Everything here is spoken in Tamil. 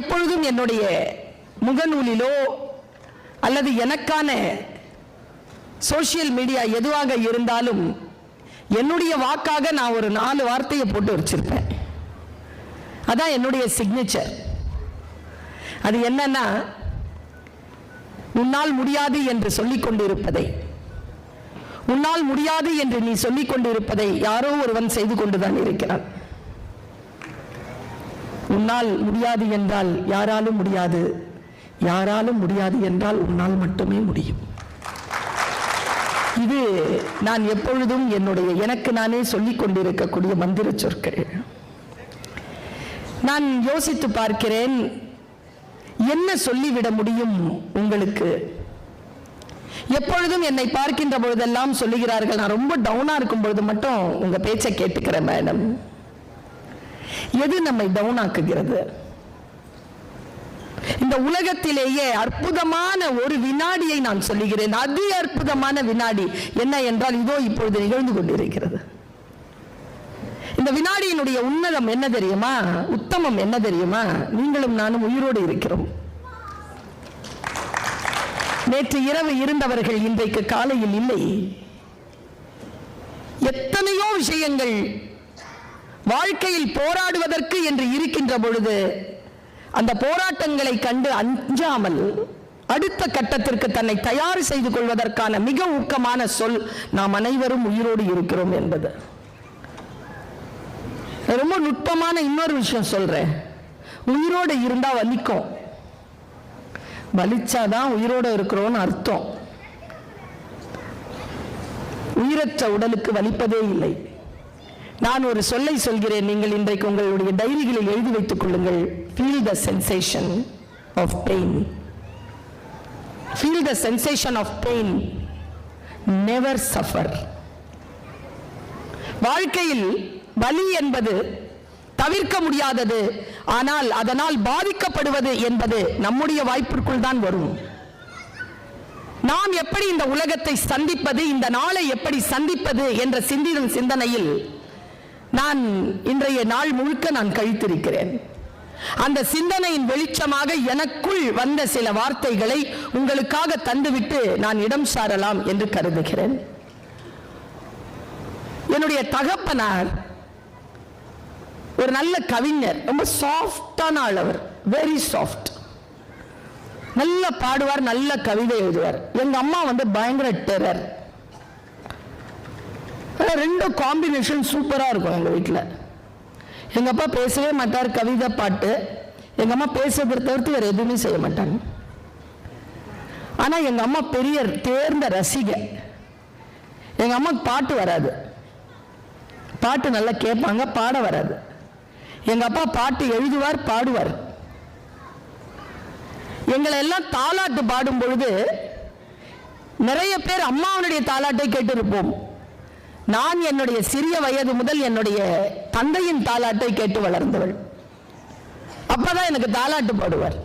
எப்பொழுதும் என்னுடைய முகநூலிலோ அல்லது எனக்கான சோசியல் மீடியா எதுவாக இருந்தாலும் என்னுடைய வாக்காக நான் ஒரு 4 வார்த்தையை போட்டு வச்சிருப்பேன். அதான் என்னுடைய சிக்னேச்சர். அது என்னன்னா, உன்னால் முடியாது என்று சொல்லிக் கொண்டிருப்பதை, உன்னால் முடியாது என்று நீ சொல்லிக் கொண்டிருப்பதை யாரோ ஒருவன் செய்து கொண்டுதான் இருக்கிறான். உன்னால் முடியாது என்றால் யாராலும் முடியாது, யாராலும் முடியாது என்றால் உன்னால் மட்டுமே முடியும். இது நான் எப்பொழுதும் என்னுடைய எனக்கு நானே சொல்லிக் கொண்டிருக்கக்கூடிய மந்திர சொற்கள். நான் யோசித்து பார்க்கிறேன், என்ன சொல்லிவிட முடியும் உங்களுக்கு? எப்பொழுதும் என்னை பார்க்கின்ற பொழுதெல்லாம் சொல்லுகிறார்கள், நான் ரொம்ப டவுனா இருக்கும் பொழுது மட்டும் உங்க பேச்சை கேட்டுக்கிறேன் மேடம். எது நம்மை டவுன் ஆக்குகிறது? இந்த உலகத்திலேயே அற்புதமான ஒரு வினாடியை நான் சொல்லுகிறேன், அதி அற்புதமான வினாடி என்ன என்றால் இதோ இப்பொழுது நிகழ்ந்து கொண்டிருக்கிறது. இந்த வினாடியினுடைய உன்னதம் என்ன தெரியுமா? உத்தமம் என்ன தெரியுமா? நீங்களும் நானும் உயிரோடு இருக்கிறோம். நேற்று இரவு இருந்தவர்கள் இன்றைக்கு காலையில் இல்லை. எத்தனையோ விஷயங்கள் வாழ்க்கையில் போராடுவதற்கு என்று இருக்கின்ற பொழுது அந்த போராட்டங்களை கண்டு அஞ்சாமல் அடுத்த கட்டத்திற்கு தன்னை தயார் செய்து கொள்வதற்கான மிக ஊக்கமான சொல் நாம் அனைவரும் உயிரோடு இருக்கிறோம் என்பது. ரொம்ப நுட்பமான இன்னொரு விஷயம் சொல்றேன். உயிரோடு இருந்தா வலிக்கும், வலிச்சாதான் உயிரோடு இருக்கிறோம்னு அர்த்தம். உயிரற்ற உடலுக்கு வலிப்பதே இல்லை. நான் ஒரு சொல்லை சொல்கிறேன், நீங்கள் இன்றைக்கு உங்களுடைய டைரிகளில் எழுதி வைத்துக் கொள்ளுங்கள். Feel the sensation of pain. Feel the sensation of pain. Never suffer. வாழ்க்கையில் வலி என்பது தவிர்க்க முடியாதது, ஆனால் அதனால் பாதிக்கப்படுவது என்பது நம்முடைய வாய்ப்பிற்குள் தான் வரும். நாம் எப்படி இந்த உலகத்தை சந்திப்பது, இந்த நாளை எப்படி சந்திப்பது என்ற சிந்தனையில் நான் இன்றைய நாள் முழுக்க நான் கழித்திருக்கிறேன். அந்த சிந்தனையின் வெளிச்சமாக எனக்குள் வந்த சில வார்த்தைகளை உங்களுக்காக தந்துவிட்டு நான் இடம் சாரலாம் என்று கருதுகிறேன். என்னுடைய தகப்பனார் ஒரு நல்ல கவிஞர், ரொம்ப சாஃப்டான ஆள். அவர் வெரி சாஃப்ட், நல்ல பாடுவார், நல்ல கவிதை எழுதுவார். எங்க அம்மா பயங்கர டெரர். ரெண்டும் காம்பினேஷன் சூப்பரா இருக்கும் எங்க வீட்டில். எங்க அப்பா பேசவே மாட்டார், கவிதை பாட்டு. எங்க அம்மா பேசுறதை தவிர்த்து வேற எதுவுமே செய்ய மாட்டாங்க. ஆனா எங்க அம்மா பெரிய தேர்ந்த ரசிகை. எங்க அம்மா பாட்டு வராது, பாட்டு நல்லா கேட்பாங்க, பாட வராது. எங்க அப்பா பாட்டு எழுதுவார், பாடுவார். எங்களை எல்லாம் தாலாட்டு பாடும் பொழுது நிறைய பேர் அம்மாவனுடைய தாலாட்டை கேட்டிருப்போம். நான் என்னுடைய சிறிய வயது முதல் என்னுடைய தந்தையின் தாலாட்டை கேட்டு வளர்ந்தவள். அப்பதான் எனக்கு தாலாட்டு பாடுவார்.